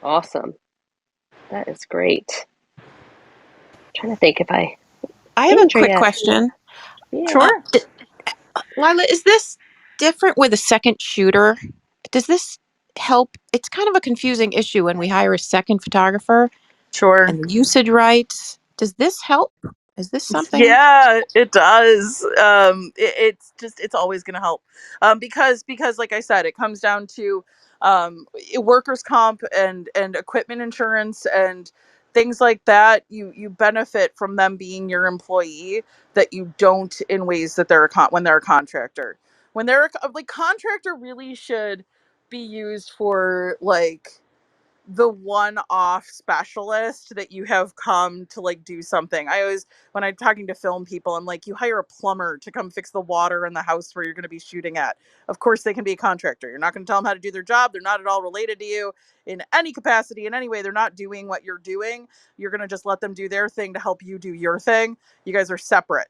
Awesome. That is great. Trying to think if I have a quick Andrea. question. Yeah. Sure. Lila, is this different with a second shooter? Does this help? It's kind of a confusing issue when we hire a second photographer Sure. and the usage rights. Does this help? Is this something? Yeah, it does. It's always going to help, because like I said, it comes down to workers' comp and equipment insurance and things like that. You benefit from them being your employee that you don't in ways that when they're a contractor. When they're like, contractor really should be used for like the one-off specialist that you have come to like do something. I always, when I'm talking to film people, I'm like, you hire a plumber to come fix the water in the house where you're going to be shooting at. Of course they can be a contractor. You're not going to tell them how to do their job. They're not at all related to you in any capacity, in any way. They're not doing what you're doing. You're going to just let them do their thing to help you do your thing. You guys are separate.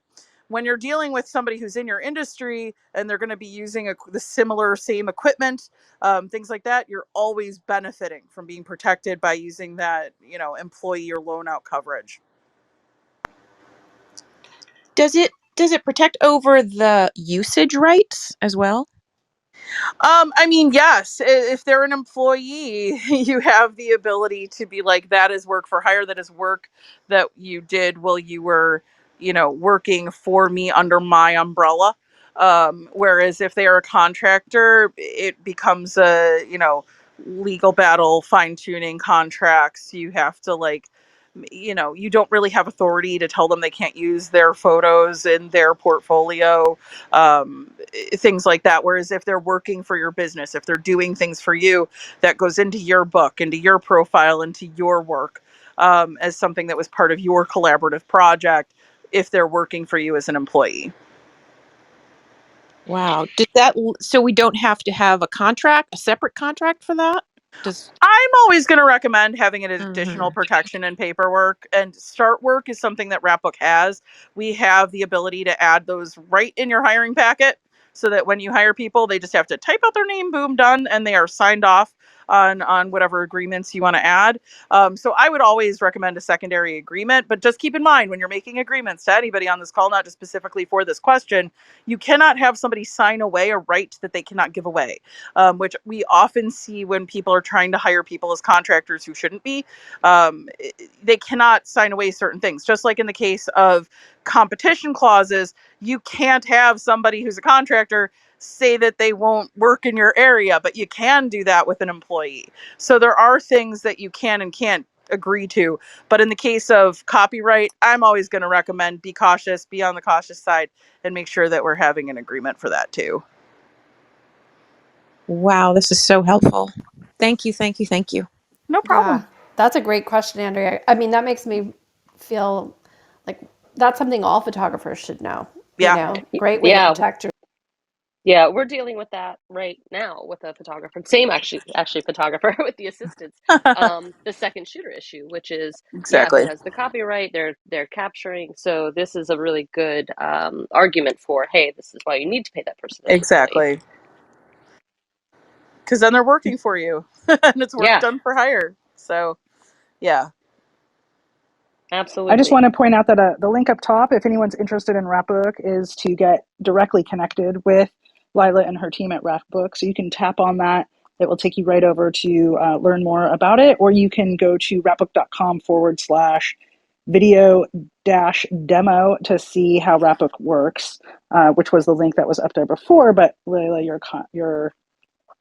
When you're dealing with somebody who's in your industry and they're going to be using the same equipment, things like that, you're always benefiting from being protected by using that, employee or loan out coverage. Does it protect over the usage rights as well? I mean, yes, if they're an employee, you have the ability to be like, that is work for hire. That is work that you did while you were, working for me under my umbrella. Whereas if they are a contractor, it becomes a, legal battle, fine tuning contracts. You have to like, you don't really have authority to tell them they can't use their photos in their portfolio, things like that. Whereas if they're working for your business, if they're doing things for you, that goes into your book, into your profile, into your work, as something that was part of your collaborative project, if they're working for you as an employee. Wow. So we don't have to have a separate contract for that? Does I'm always going to recommend having an additional Mhm. protection in paperwork, and start work is something that Wrapbook has. We have the ability to add those right in your hiring packet so that when you hire people, they just have to type out their name, boom, done, and they are signed off on whatever agreements you want to add. So I would always recommend a secondary agreement, but just keep in mind when you're making agreements to anybody on this call, not just specifically for this question, you cannot have somebody sign away a right that they cannot give away, which we often see when people are trying to hire people as contractors who shouldn't be. They cannot sign away certain things. Just like in the case of competition clauses, you can't have somebody who's a contractor say that they won't work in your area, but you can do that with an employee. So there are things that you can and can't agree to. But in the case of copyright, I'm always going to recommend be cautious, be on the cautious side, and make sure that we're having an agreement for that too. Wow, this is so helpful. Thank you, thank you, thank you. No Yeah, problem. that's a great question, Andrea. I mean, that makes me feel like that's something all photographers should know. Yeah. Great way to Yeah. protect your. Yeah, we're dealing with that right now with a photographer. Same, actually photographer with the assistants. The second shooter issue, which is, yeah, who Exactly. has the copyright? They're capturing. So this is a really good argument for, hey, this is why you need to pay that person as an employee. Exactly. Because then they're working for you and it's work Yeah, done for hire. So, yeah. I just absolutely. want to point out that the link up top, if anyone's interested in Wrapbook, is to get directly connected with Lila and her team at Wrapbook. So you can tap on that. It will take you right over to learn more about it, or you can go to wrapbook.com/video dash demo to see how Wrapbook works, which was the link that was up there before. But Lila, your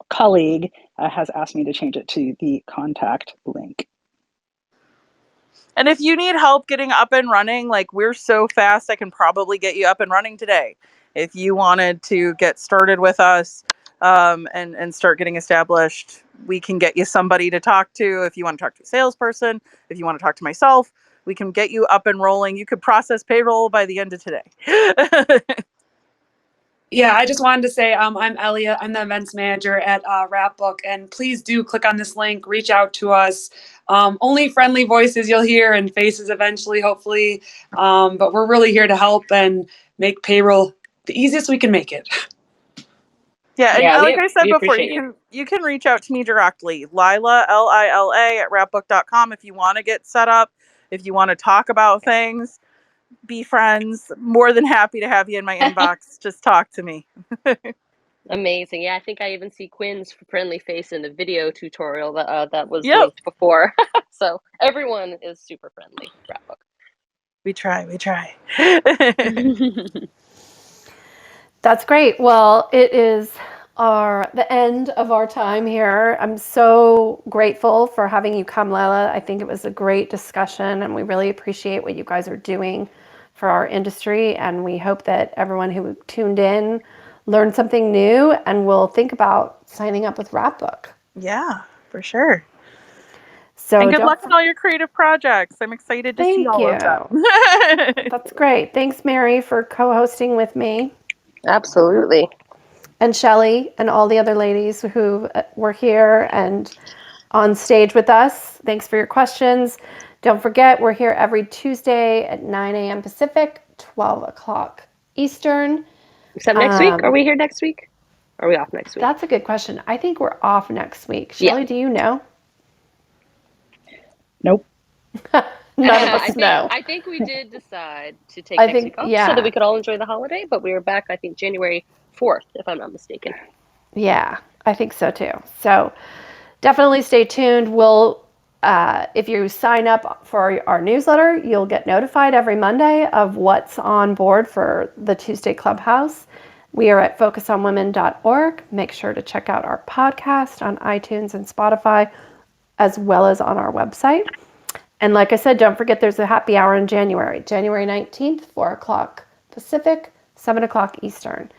colleague, has asked me to change it to the contact link. And if you need help getting up and running, like we're so fast, I can probably get you up and running today. If you wanted to get started with us, and start getting established, we can get you somebody to talk to. If you want to talk to a salesperson, if you want to talk to myself, we can get you up and rolling. You could process payroll by the end of today. Yeah, I just wanted to say I'm Elliot. I'm the events manager at Wrapbook, and please do click on this link, reach out to us. Only friendly voices you'll hear and faces eventually, hopefully. But we're really here to help and make payroll the easiest we can make it. Yeah, and Yeah, like I said we before, appreciate you can reach out to me directly, Lila Lila at wrapbook.com if you want to get set up, if you want to talk about things, be friends. More than happy to have you in my inbox. Just talk to me. Amazing. Yeah, I think I even see Quinn's friendly face in the video tutorial that was Yep. linked before. So everyone is super friendly with Wrapbook. We try. That's great. Well, it is the end of our time here. I'm so grateful for having you come, Lila. I think it was a great discussion, and we really appreciate what you guys are doing for our industry. And we hope that everyone who tuned in learned something new and will think about signing up with Wrapbook. Yeah, for sure. So and good luck on all your creative projects. I'm excited to see all of them. That's great. Thanks, Mary, for co-hosting with me. Absolutely. And Shelly and all the other ladies who were here and on stage with us. Thanks for your questions. Don't forget, we're here every Tuesday at 9 a.m. Pacific, 12 o'clock Eastern. Except next week? Are we here next week? Or are we off next week? That's a good question. I think we're off next week. Shelly, do you know? Nope. None of us know. I think we did decide to take next week off so that we could all enjoy the holiday, but we are back, I think, January 4th, if I'm not mistaken. Yeah, I think so too. So definitely stay tuned. We'll, if you sign up for our newsletter, you'll get notified every Monday of what's on board for the Tuesday Clubhouse. We are at focusonwomen.org. Make sure to check out our podcast on iTunes and Spotify, as well as on our website. And like I said, don't forget there's a happy hour in January 19th, 4 o'clock Pacific, 7 o'clock Eastern.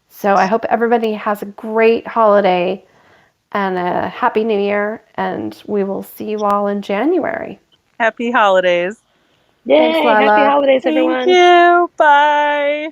So I hope everybody has a great holiday and a happy new year, and we will see you all in January. Happy holidays. Yay, Thanks, Lila. happy holidays, everyone. Thank you. Bye.